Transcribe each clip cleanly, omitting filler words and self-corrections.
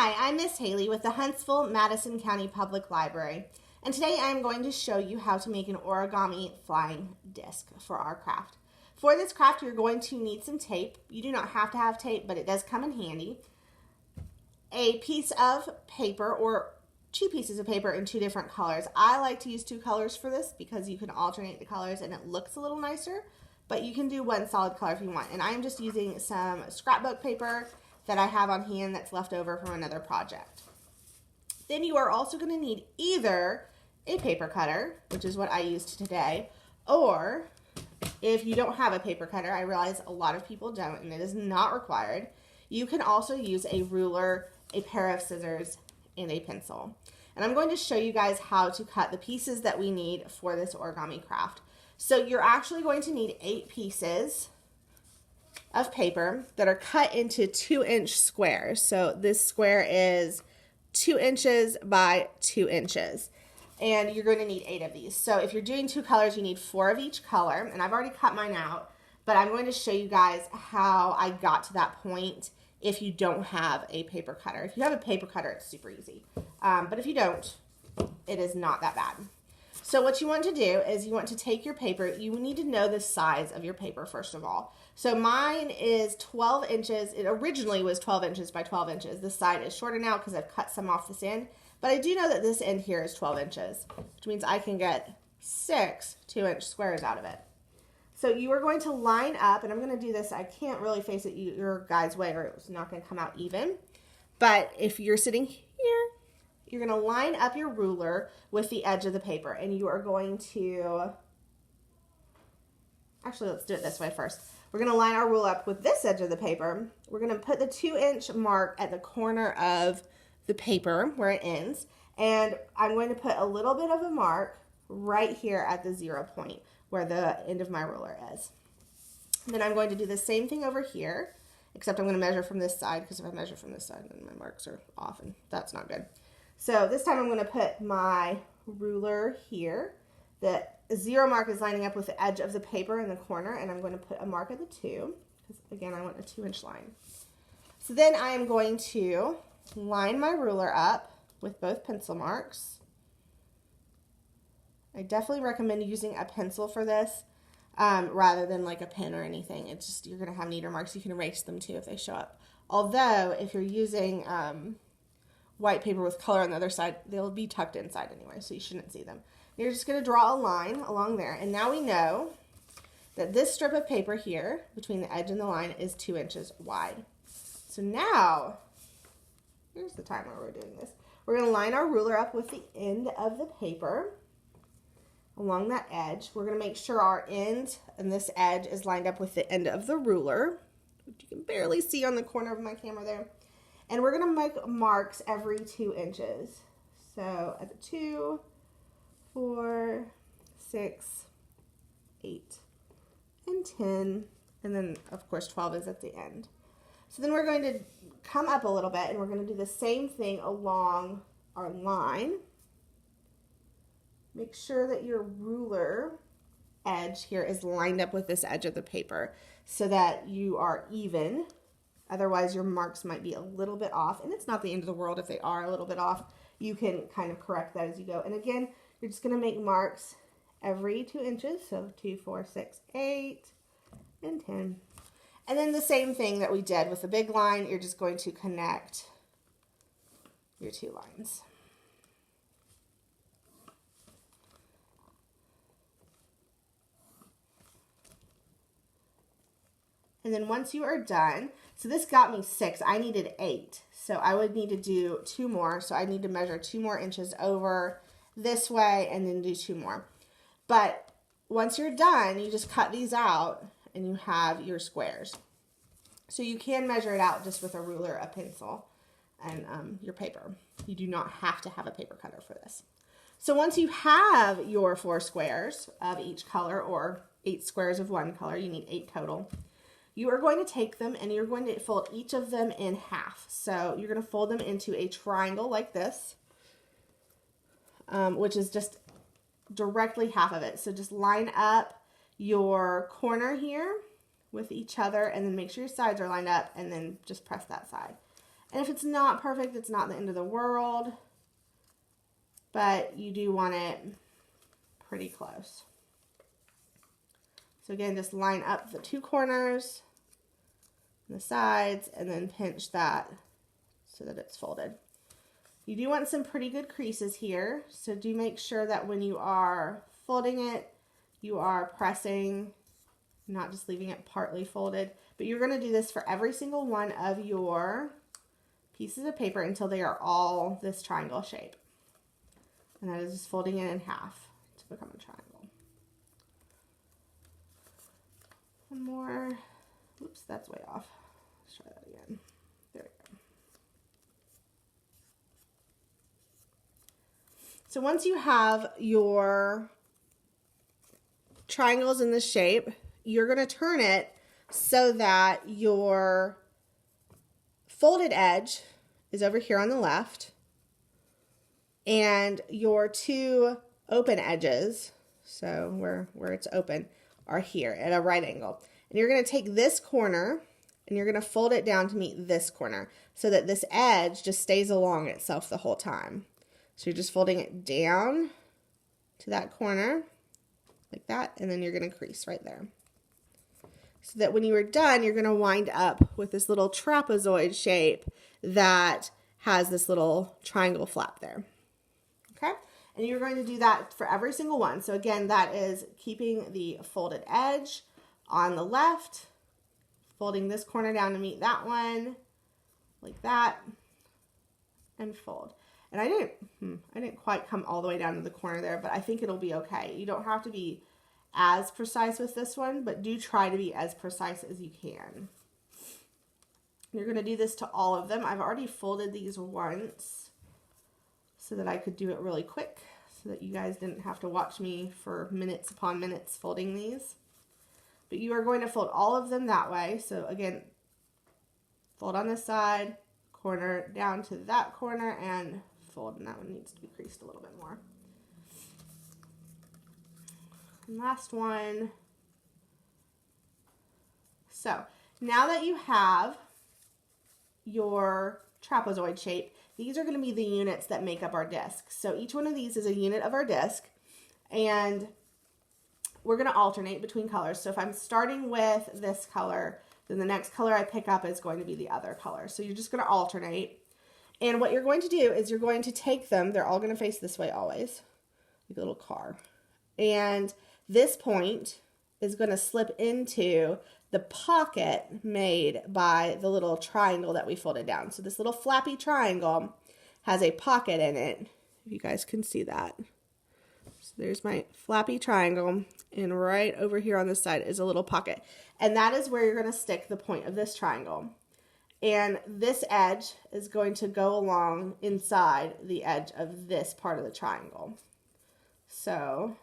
Hi, I'm Miss Haley with the Huntsville-Madison County Public Library, and today I'm going to show you how to make an origami flying disc for our craft. For this craft, you're going to need some tape. You do not have to have tape, but it does come in handy. A piece of paper or two pieces of paper in two different colors. I like to use two colors for this because you can alternate the colors and it looks a little nicer, but you can do one solid color if you want. And I'm just using some scrapbook paper that I have on hand that's left over from another project. Then you are also going to need either a paper cutter, which is what I used today, or if you don't have a paper cutter, I realize a lot of people don't and it is not required, you can also use a ruler, a pair of scissors, and a pencil. And I'm going to show you guys how to cut the pieces that we need for this origami craft. So you're actually going to need 8 pieces of paper that are cut into 2-inch squares. So this square is 2 inches by 2 inches. And you're going to need 8 of these. So if you're doing 2 colors, you need 4 of each color. And I've already cut mine out, but I'm going to show you guys how I got to that point if you don't have a paper cutter. If you have a paper cutter, it's super easy. But if you don't, it is not that bad. So what you want to do is you want to take your paper. You need to know the size of your paper first of all. So mine is 12 inches. It originally was 12 inches by 12 inches. This side is shorter now because I've cut some off this end. But I do know that this end here is 12 inches, which means I can get 6 2-inch squares out of it. So you are going to line up, and I'm going to do this. I can't really face it your guys' way or it's not going to come out even. But if you're sitting here, you're going to line up your ruler with the edge of the paper, and you are going to, actually let's do it this way first. We're going to line our ruler up with this edge of the paper. We're going to put the 2-inch mark at the corner of the paper where it ends, and I'm going to put a little bit of a mark right here at the 0 point where the end of my ruler is. And then I'm going to do the same thing over here, except I'm going to measure from this side, because if I measure from this side, then my marks are off, and that's not good. So this time I'm going to put my ruler here. The 0 mark is lining up with the edge of the paper in the corner, and I'm going to put a mark at the 2, because again, I want a 2-inch line. So then I am going to line my ruler up with both pencil marks. I definitely recommend using a pencil for this rather than like a pen or anything. It's just, you're going to have neater marks. You can erase them too if they show up. Although, if you're using white paper with color on the other side, they'll be tucked inside anyway, so you shouldn't see them. You're just going to draw a line along there. And now we know that this strip of paper here, between the edge and the line, is 2 inches wide. So now, here's the time where we're doing this. We're going to line our ruler up with the end of the paper along that edge. We're going to make sure our end and this edge is lined up with the end of the ruler, which you can barely see on the corner of my camera there. And we're going to make marks every 2 inches. So at the 2, 4, 6, 8, and 10, and then of course 12 is at the end. So then we're going to come up a little bit and we're going to do the same thing along our line. Make sure that your ruler edge here is lined up with this edge of the paper so that you are even. Otherwise your marks might be a little bit off, and it's not the end of the world if they are a little bit off. You can kind of correct that as you go. And again, you're just going to make marks every 2 inches. So 2, 4, 6, 8, and 10. And then the same thing that we did with the big line, you're just going to connect your 2 lines. And then once you are done, so this got me 6, I needed 8. So I would need to do 2 more. So I need to measure 2 more inches over this way and then do 2 more. But once you're done, you just cut these out and you have your squares. So you can measure it out just with a ruler, a pencil, and your paper. You do not have to have a paper cutter for this. So once you have your 4 squares of each color, or 8 squares of one color, you need 8 total, you are going to take them and you're going to fold each of them in half. So you're going to fold them into a triangle like this, which is just directly half of it. So just line up your corner here with each other and then make sure your sides are lined up and then just press that side. And if it's not perfect, it's not the end of the world, but you do want it pretty close. So again, just line up the two corners, the sides, and then pinch that so that it's folded. You do want some pretty good creases here, so do make sure that when you are folding it, you are pressing, not just leaving it partly folded. But you're going to do this for every single one of your pieces of paper until they are all this triangle shape. And that is just folding it in half to become a triangle. One more. Oops, that's way off. Let's try that again. There we go. So once you have your triangles in this shape, you're going to turn it so that your folded edge is over here on the left and your two open edges, so where it's open, are here at a right angle. And you're going to take this corner and you're going to fold it down to meet this corner so that this edge just stays along itself the whole time. So you're just folding it down to that corner like that, and then you're going to crease right there. So that when you are done, you're going to wind up with this little trapezoid shape that has this little triangle flap there. Okay? And you're going to do that for every single one. So again, that is keeping the folded edge on the left, folding this corner down to meet that one, like that, and fold. And I didn't quite come all the way down to the corner there, but I think it'll be okay. You don't have to be as precise with this one, but do try to be as precise as you can. You're going to do this to all of them. I've already folded these once so that I could do it really quick, so that you guys didn't have to watch me for minutes upon minutes folding these. But you are going to fold all of them that way. So again, fold on this side, corner down to that corner, and fold, and that one needs to be creased a little bit more. And last one. So now that you have your trapezoid shape, these are going to be the units that make up our disc. So each one of these is a unit of our disc, and we're going to alternate between colors. So if I'm starting with this color, then the next color I pick up is going to be the other color. So you're just going to alternate. And what you're going to do is you're going to take them, they're all going to face this way always, like a little car. And this point is going to slip into the pocket made by the little triangle that we folded down. So this little flappy triangle has a pocket in it, if you guys can see that. So there's my flappy triangle, and right over here on this side is a little pocket. And that is where you're going to stick the point of this triangle. And this edge is going to go along inside the edge of this part of the triangle. So,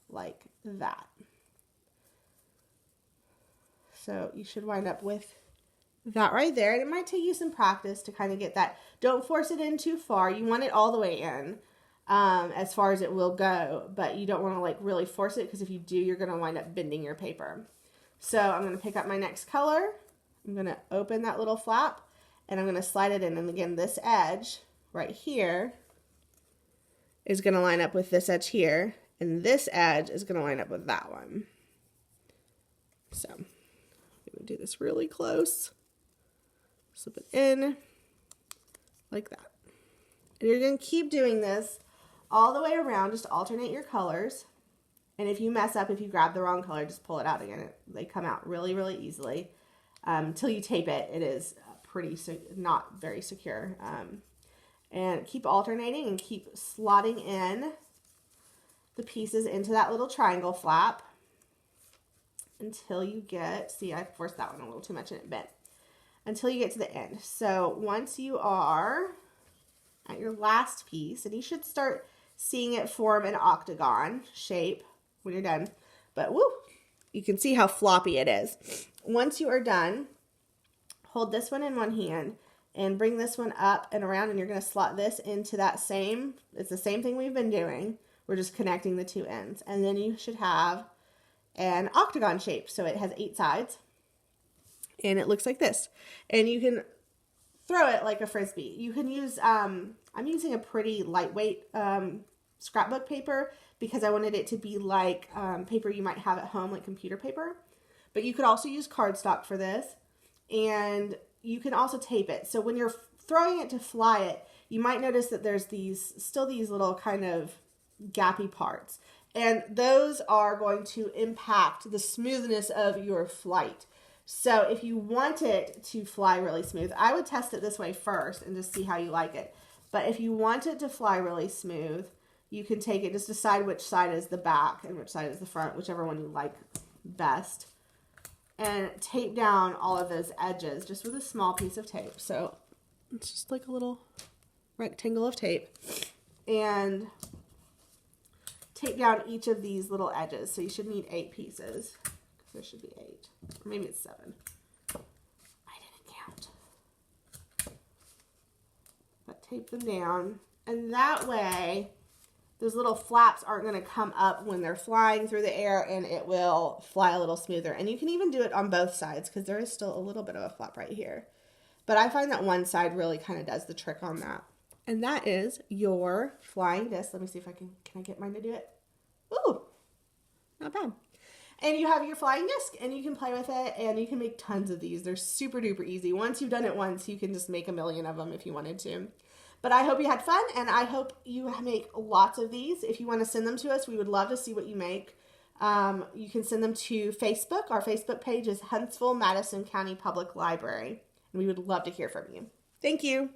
like that. So you should wind up with that right there. And it might take you some practice to kind of get that. Don't force it in too far. You want it all the way in as far as it will go. But you don't want to like really force it, because if you do, you're going to wind up bending your paper. So I'm going to pick up my next color. I'm going to open that little flap, and I'm going to slide it in. And again, this edge right here is going to line up with this edge here, and this edge is going to line up with that one. So I'm going to do this really close. Slip it in like that. And you're going to keep doing this all the way around. Just alternate your colors. And if you mess up, if you grab the wrong color, just pull it out again. They come out really, really easily. Until you tape it, it is not very secure. And keep alternating and keep slotting in the pieces into that little triangle flap until you get, see, I forced that one a little too much and it bent, until you get to the end. So once you are at your last piece, and you should start seeing it form an octagon shape when you're done, but woo, you can see how floppy it is. Once you are done, hold this one in one hand and bring this one up and around, and you're going to slot this into that same, it's the same thing we've been doing. We're just connecting the two ends. And then you should have an octagon shape. So it has 8 sides, and it looks like this. And you can throw it like a Frisbee. You can use, I'm using a pretty lightweight scrapbook paper because I wanted it to be like paper you might have at home, like computer paper. But you could also use cardstock for this, and you can also tape it. So when you're throwing it to fly it, you might notice that there's still these little kind of gappy parts, and those are going to impact the smoothness of your flight. So if you want it to fly really smooth, I would test it this way first and just see how you like it. But if you want it to fly really smooth, you can take it, just decide which side is the back and which side is the front, whichever one you like best, and tape down all of those edges just with a small piece of tape. So it's just like a little rectangle of tape, and tape down each of these little edges. So you should need 8 pieces, because there should be 8, or maybe it's 7. I didn't count. But tape them down, and that way those little flaps aren't going to come up when they're flying through the air, and it will fly a little smoother. And you can even do it on both sides, because there is still a little bit of a flap right here. But I find that one side really kind of does the trick on that. And that is your flying disc. Let me see if can I get mine to do it? Ooh, not bad. And you have your flying disc, and you can play with it, and you can make tons of these. They're super duper easy. Once you've done it once, you can just make a million of them if you wanted to. But I hope you had fun, and I hope you make lots of these. If you want to send them to us, we would love to see what you make. You can send them to Facebook. Our Facebook page is Huntsville Madison County Public Library, and we would love to hear from you. Thank you.